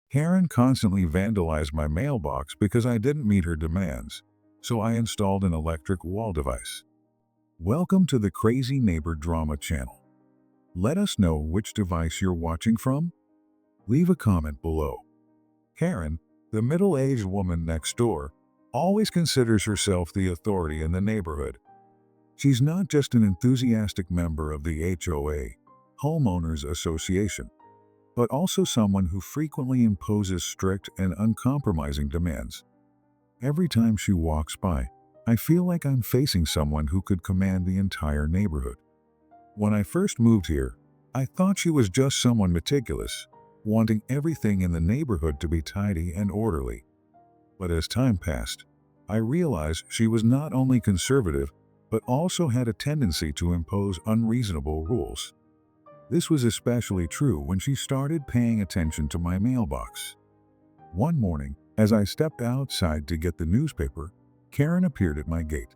Karen constantly vandalized my mailbox because I didn't meet her demands, so I installed an electric wall device. Welcome to the Crazy Neighbor Drama channel. Let us know which device you're watching from. Leave a comment below. Karen, the middle-aged woman next door, always considers herself the authority in the neighborhood. She's not just an enthusiastic member of the HOA, Homeowners Association, but also someone who frequently imposes strict and uncompromising demands. Every time she walks by, I feel like I'm facing someone who could command the entire neighborhood. When I first moved here, I thought she was just someone meticulous, wanting everything in the neighborhood to be tidy and orderly. But as time passed, I realized she was not only conservative, but also had a tendency to impose unreasonable rules. This was especially true when she started paying attention to my mailbox. One morning, as I stepped outside to get the newspaper, Karen appeared at my gate.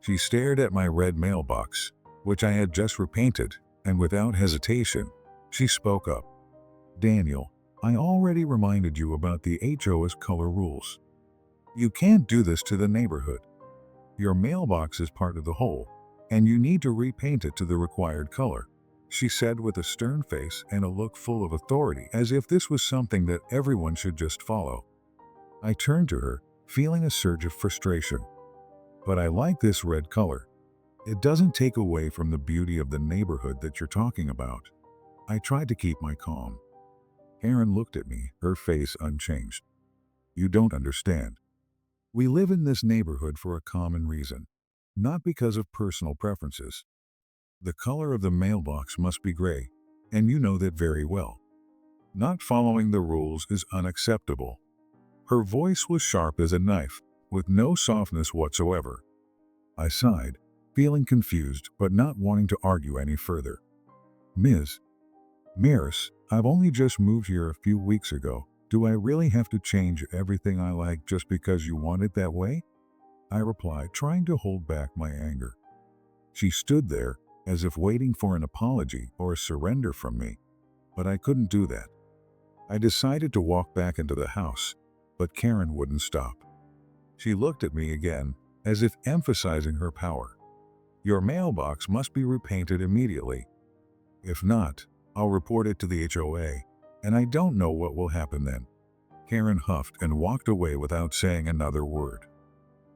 She stared at my red mailbox, which I had just repainted, and without hesitation, she spoke up. "Daniel, I already reminded you about the HOA's color rules. You can't do this to the neighborhood. Your mailbox is part of the whole, and you need to repaint it to the required color," she said with a stern face and a look full of authority, as if this was something that everyone should just follow. I turned to her, feeling a surge of frustration. "But I like this red color. It doesn't take away from the beauty of the neighborhood that you're talking about." I tried to keep my calm. Karen looked at me, her face unchanged. "You don't understand. We live in this neighborhood for a common reason, not because of personal preferences. The color of the mailbox must be gray, and you know that very well. Not following the rules is unacceptable." Her voice was sharp as a knife, with no softness whatsoever. I sighed, feeling confused but not wanting to argue any further. "Ms. Maris, I've only just moved here a few weeks ago. Do I really have to change everything I like just because you want it that way?" I replied, trying to hold back my anger. She stood there, as if waiting for an apology or a surrender from me, but I couldn't do that. I decided to walk back into the house, but Karen wouldn't stop. She looked at me again, as if emphasizing her power. "Your mailbox must be repainted immediately. If not, I'll report it to the HOA, and I don't know what will happen then." Karen huffed and walked away without saying another word.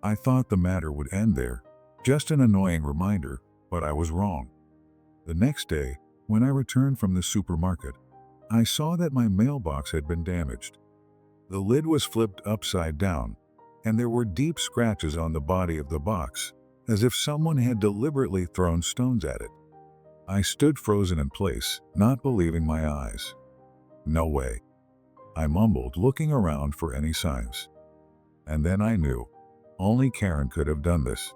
I thought the matter would end there, just an annoying reminder, but I was wrong. The next day, when I returned from the supermarket, I saw that my mailbox had been damaged. The lid was flipped upside down, and there were deep scratches on the body of the box, as if someone had deliberately thrown stones at it. I stood frozen in place, not believing my eyes. "No way," I mumbled, looking around for any signs. And then I knew. Only Karen could have done this.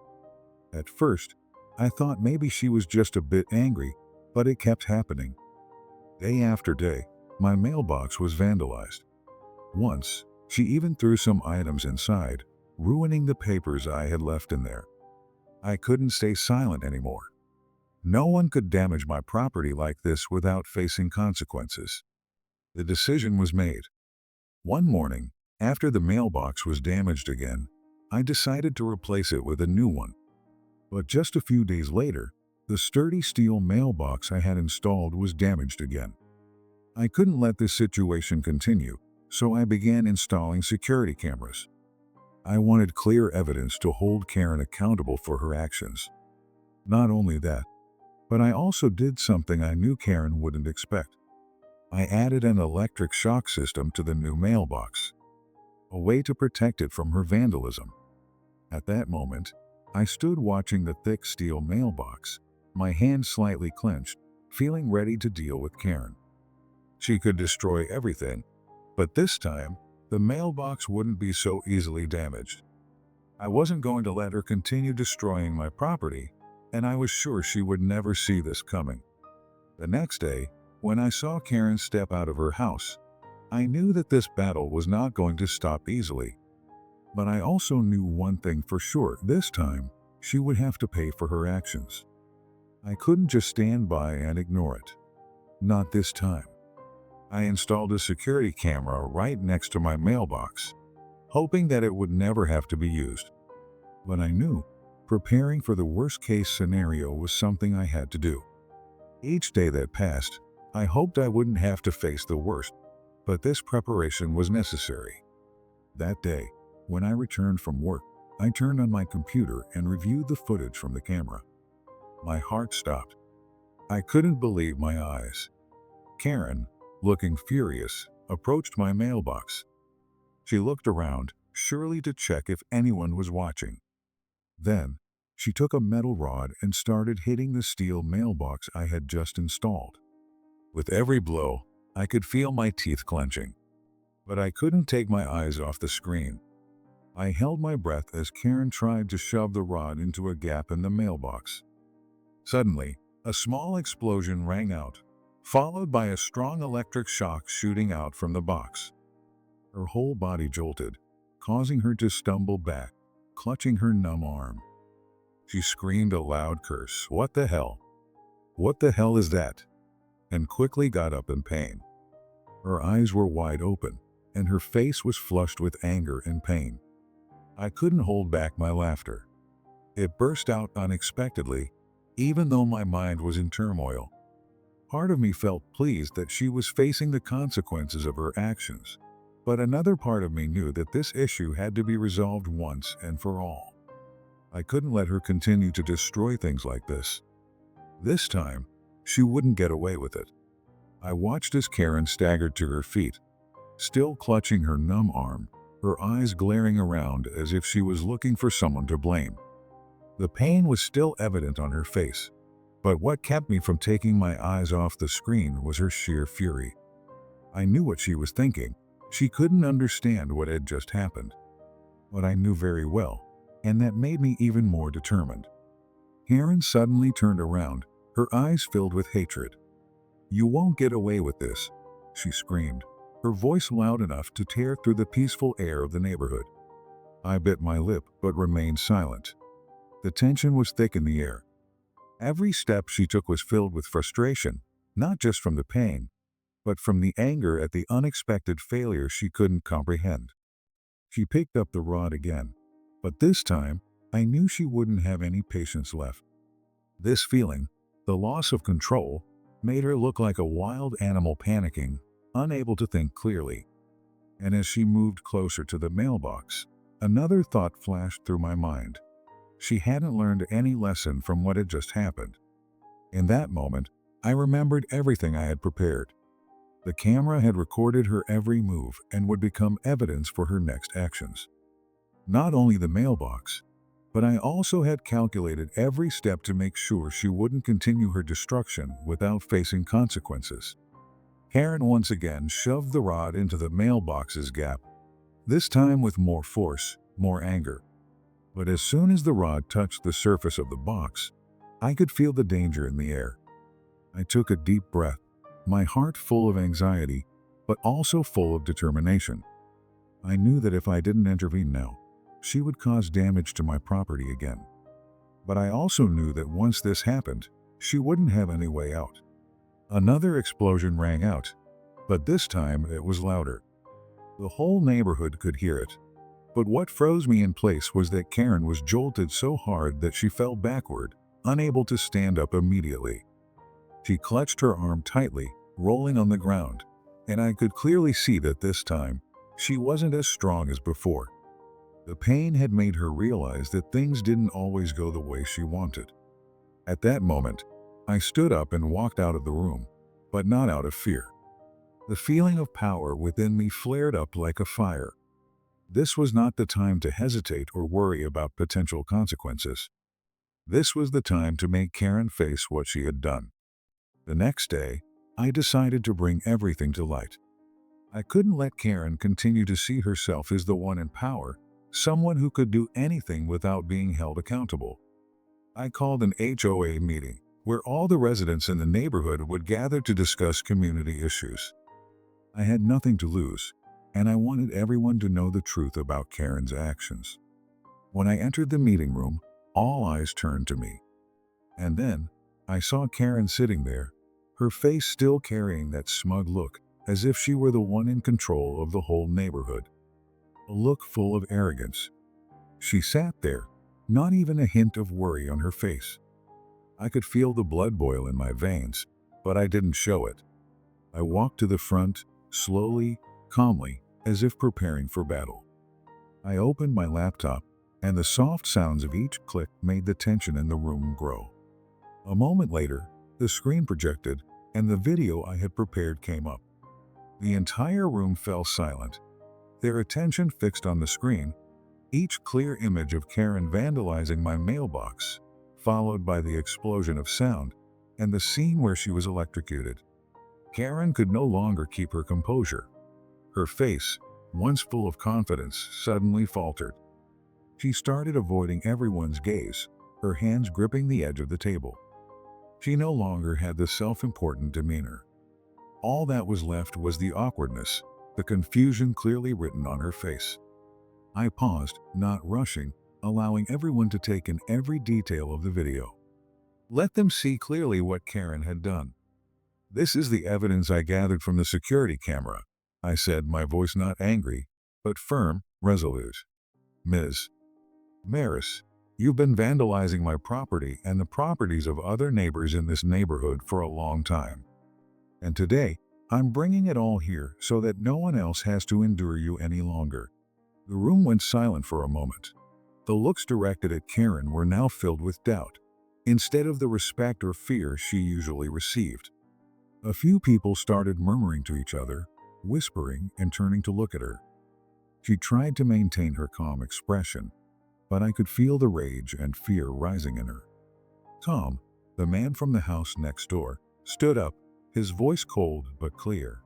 At first, I thought maybe she was just a bit angry, but it kept happening. Day after day, my mailbox was vandalized. Once, she even threw some items inside, ruining the papers I had left in there. I couldn't stay silent anymore. No one could damage my property like this without facing consequences. The decision was made. One morning, after the mailbox was damaged again, I decided to replace it with a new one. But just a few days later, the sturdy steel mailbox I had installed was damaged again. I couldn't let this situation continue, so I began installing security cameras. I wanted clear evidence to hold Karen accountable for her actions. Not only that, but I also did something I knew Karen wouldn't expect. I added an electric shock system to the new mailbox, a way to protect it from her vandalism. At that moment, I stood watching the thick steel mailbox, my hand slightly clenched, feeling ready to deal with Karen. She could destroy everything, but this time, the mailbox wouldn't be so easily damaged. I wasn't going to let her continue destroying my property, and I was sure she would never see this coming. The next day, when I saw Karen step out of her house, I knew that this battle was not going to stop easily. But I also knew one thing for sure: this time, she would have to pay for her actions. I couldn't just stand by and ignore it. Not this time. I installed a security camera right next to my mailbox, hoping that it would never have to be used. But I knew preparing for the worst-case scenario was something I had to do. Each day that passed, I hoped I wouldn't have to face the worst, but this preparation was necessary. That day, when I returned from work, I turned on my computer and reviewed the footage from the camera. My heart stopped. I couldn't believe my eyes. Karen, looking furious, approached my mailbox. She looked around, surely to check if anyone was watching. Then, she took a metal rod and started hitting the steel mailbox I had just installed. With every blow, I could feel my teeth clenching. But I couldn't take my eyes off the screen. I held my breath as Karen tried to shove the rod into a gap in the mailbox. Suddenly, a small explosion rang out, followed by a strong electric shock shooting out from the box. Her whole body jolted, causing her to stumble back, clutching her numb arm. She screamed a loud curse, "What the hell? What the hell is that?" and quickly got up in pain. Her eyes were wide open, and her face was flushed with anger and pain. I couldn't hold back my laughter. It burst out unexpectedly, even though my mind was in turmoil. Part of me felt pleased that she was facing the consequences of her actions, but another part of me knew that this issue had to be resolved once and for all. I couldn't let her continue to destroy things like this. This time, she wouldn't get away with it. I watched as Karen staggered to her feet, still clutching her numb arm, her eyes glaring around as if she was looking for someone to blame. The pain was still evident on her face, but what kept me from taking my eyes off the screen was her sheer fury. I knew what she was thinking. She couldn't understand what had just happened. But I knew very well, and that made me even more determined. Karen suddenly turned around, her eyes filled with hatred. "You won't get away with this," she screamed, her voice loud enough to tear through the peaceful air of the neighborhood. I bit my lip but remained silent. The tension was thick in the air. Every step she took was filled with frustration, not just from the pain, but from the anger at the unexpected failure she couldn't comprehend. She picked up the rod again, but this time I knew she wouldn't have any patience left. This feeling, the loss of control, made her look like a wild animal panicking, unable to think clearly. And as she moved closer to the mailbox, another thought flashed through my mind. She hadn't learned any lesson from what had just happened. In that moment, I remembered everything I had prepared. The camera had recorded her every move and would become evidence for her next actions. Not only the mailbox, but I also had calculated every step to make sure she wouldn't continue her destruction without facing consequences. Karen once again shoved the rod into the mailbox's gap, this time with more force, more anger. But as soon as the rod touched the surface of the box, I could feel the danger in the air. I took a deep breath, my heart full of anxiety, but also full of determination. I knew that if I didn't intervene now, she would cause damage to my property again. But I also knew that once this happened, she wouldn't have any way out. Another explosion rang out, but this time it was louder. The whole neighborhood could hear it. But what froze me in place was that Karen was jolted so hard that she fell backward, unable to stand up immediately. She clutched her arm tightly, rolling on the ground, and I could clearly see that this time, she wasn't as strong as before. The pain had made her realize that things didn't always go the way she wanted. At that moment, I stood up and walked out of the room, but not out of fear. The feeling of power within me flared up like a fire. This was not the time to hesitate or worry about potential consequences. This was the time to make Karen face what she had done. The next day, I decided to bring everything to light. I couldn't let Karen continue to see herself as the one in power, someone who could do anything without being held accountable. I called an HOA meeting, where all the residents in the neighborhood would gather to discuss community issues. I had nothing to lose, and I wanted everyone to know the truth about Karen's actions. When I entered the meeting room, all eyes turned to me. And then, I saw Karen sitting there, her face still carrying that smug look, as if she were the one in control of the whole neighborhood. A look full of arrogance. She sat there, not even a hint of worry on her face. I could feel the blood boil in my veins, but I didn't show it. I walked to the front, slowly, calmly, as if preparing for battle. I opened my laptop, and the soft sounds of each click made the tension in the room grow. A moment later, the screen projected, and the video I had prepared came up. The entire room fell silent, their attention fixed on the screen, each clear image of Karen vandalizing my mailbox, followed by the explosion of sound and the scene where she was electrocuted. Karen could no longer keep her composure. Her face, once full of confidence, suddenly faltered. She started avoiding everyone's gaze, her hands gripping the edge of the table. She no longer had the self-important demeanor. All that was left was the awkwardness, the confusion clearly written on her face. I paused, not rushing, allowing everyone to take in every detail of the video. Let them see clearly what Karen had done. "This is the evidence I gathered from the security camera," I said, my voice not angry, but firm, resolute. "Ms. Maris, you've been vandalizing my property and the properties of other neighbors in this neighborhood for a long time. And today, I'm bringing it all here so that no one else has to endure you any longer." The room went silent for a moment. The looks directed at Karen were now filled with doubt, instead of the respect or fear she usually received. A few people started murmuring to each other, whispering and turning to look at her. She tried to maintain her calm expression, but I could feel the rage and fear rising in her. Tom, the man from the house next door, stood up, his voice cold but clear.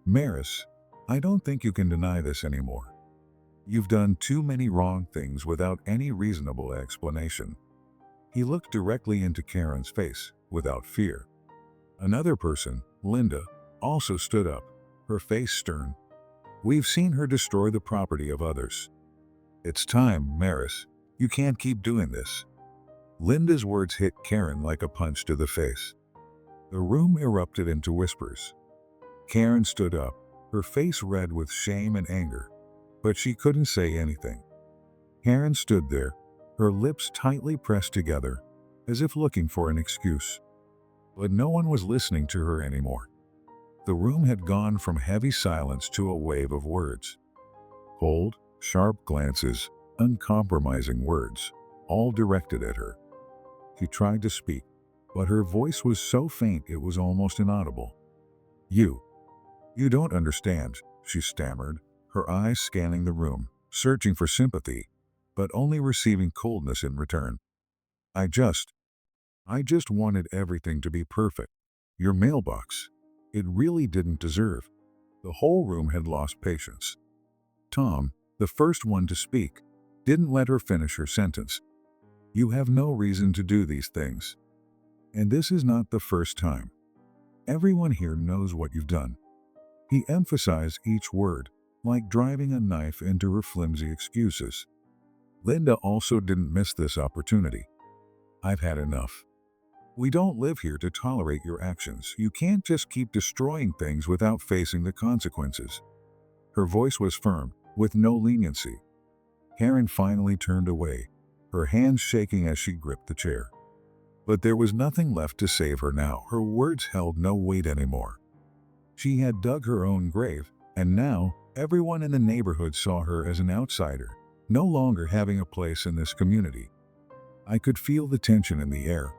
"Maris, I don't think you can deny this anymore. You've done too many wrong things without any reasonable explanation." He looked directly into Karen's face, without fear. Another person, Linda, also stood up, her face stern. "We've seen her destroy the property of others. It's time, Maris. You can't keep doing this." Linda's words hit Karen like a punch to the face. The room erupted into whispers. Karen stood up, her face red with shame and anger, but she couldn't say anything. Karen stood there, her lips tightly pressed together, as if looking for an excuse. But no one was listening to her anymore. The room had gone from heavy silence to a wave of words. Cold, sharp glances, uncompromising words, all directed at her. She tried to speak, but her voice was so faint it was almost inaudible. You don't understand," she stammered, her eyes scanning the room, searching for sympathy, but only receiving coldness in return. I just wanted everything to be perfect. Your mailbox. It really didn't deserve." The whole room had lost patience. Tom, the first one to speak, didn't let her finish her sentence. "You have no reason to do these things. And this is not the first time. Everyone here knows what you've done." He emphasized each word, like driving a knife into her flimsy excuses. Linda also didn't miss this opportunity. "I've had enough. We don't live here to tolerate your actions. You can't just keep destroying things without facing the consequences." Her voice was firm, with no leniency. Karen finally turned away, her hands shaking as she gripped the chair. But there was nothing left to save her now. Her words held no weight anymore. She had dug her own grave, and now everyone in the neighborhood saw her as an outsider, no longer having a place in this community. I could feel the tension in the air,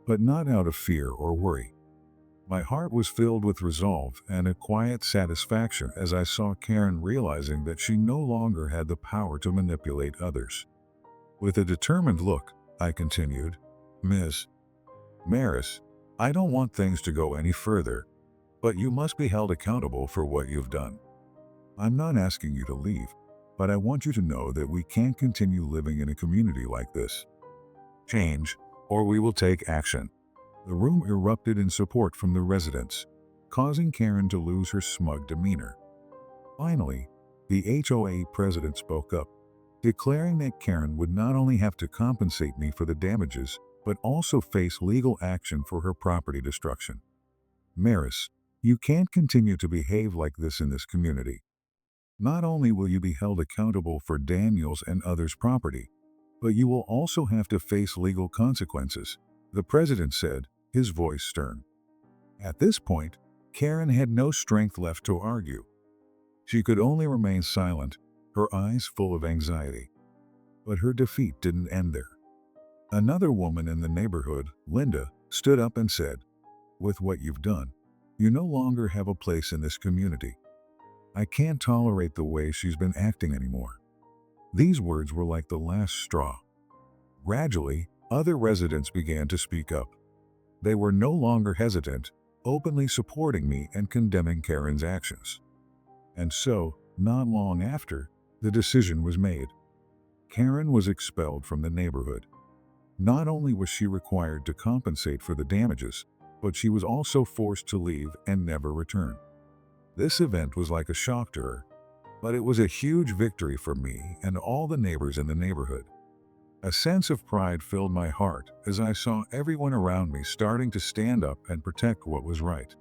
but not out of fear or worry. My heart was filled with resolve and a quiet satisfaction as I saw Karen realizing that she no longer had the power to manipulate others. With a determined look, I continued, "Ms. Maris, I don't want things to go any further, but you must be held accountable for what you've done. I'm not asking you to leave, but I want you to know that we can't continue living in a community like this. Change, or we will take action." The room erupted in support from the residents, causing Karen to lose her smug demeanor. Finally, the HOA president spoke up, declaring that Karen would not only have to compensate me for the damages, but also face legal action for her property destruction. "Maris, You can't continue to behave like this in this community. Not only will you be held accountable for Daniel's and others' property, but you will also have to face legal consequences, the president said, his voice stern. At this point, Karen had no strength left to argue. She could only remain silent, her eyes full of anxiety. But her defeat didn't end there. Another woman in the neighborhood, Linda, stood up and said, "With what you've done, you no longer have a place in this community. I can't tolerate the way she's been acting anymore." These words were like the last straw. Gradually, other residents began to speak up. They were no longer hesitant, openly supporting me and condemning Karen's actions. And so, not long after, the decision was made. Karen was expelled from the neighborhood. Not only was she required to compensate for the damages, but she was also forced to leave and never return. This event was like a shock to her, but it was a huge victory for me and all the neighbors in the neighborhood. A sense of pride filled my heart as I saw everyone around me starting to stand up and protect what was right.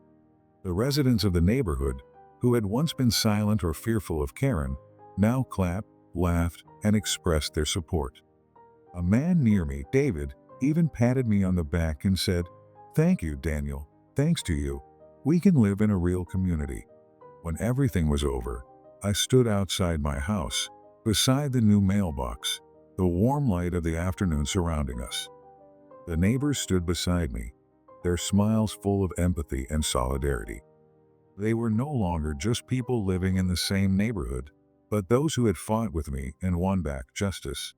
The residents of the neighborhood, who had once been silent or fearful of Karen, now clapped, laughed, and expressed their support. A man near me, David, even patted me on the back and said, "Thank you, Daniel. Thanks to you, we can live in a real community." When everything was over, I stood outside my house, beside the new mailbox, the warm light of the afternoon surrounding us. The neighbors stood beside me, their smiles full of empathy and solidarity. They were no longer just people living in the same neighborhood, but those who had fought with me and won back justice.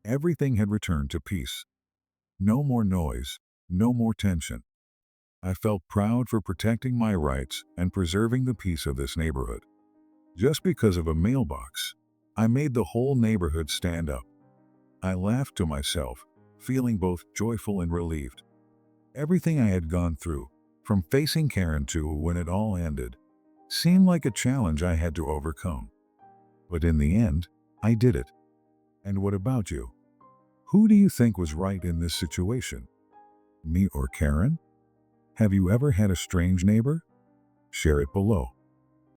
Everything had returned to peace. No more noise, no more tension. I felt proud for protecting my rights and preserving the peace of this neighborhood. Just because of a mailbox, I made the whole neighborhood stand up. I laughed to myself, feeling both joyful and relieved. Everything I had gone through, from facing Karen to when it all ended, seemed like a challenge I had to overcome. But in the end, I did it. And what about you? Who do you think was right in this situation? Me or Karen? Have you ever had a strange neighbor? Share it below.